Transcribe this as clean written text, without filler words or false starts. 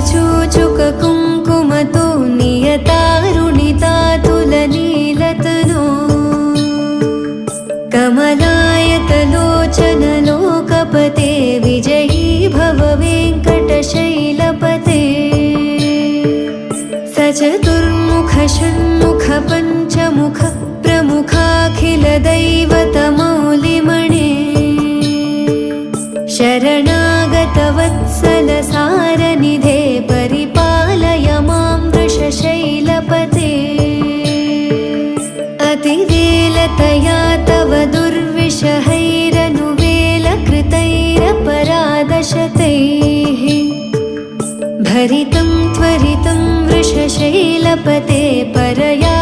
चूचुककुङ्कुमतो नियतारुणितातुलनीलतनो कमलायतलोचनलोकपते विजयी भव वेङ्कटशैलपते सचतुर्मुख षण्मुख पञ्चमुख प्रमुखाखिलदैवतमौलिमणे शरणागतवत्सलसारनिधे परिपालय मां वृषशैलपते अतिवेलतया तव दुर्विषहैरनुवेलकृतैरपराधशतैः भरितं त्वरितं वृषशैलपते परया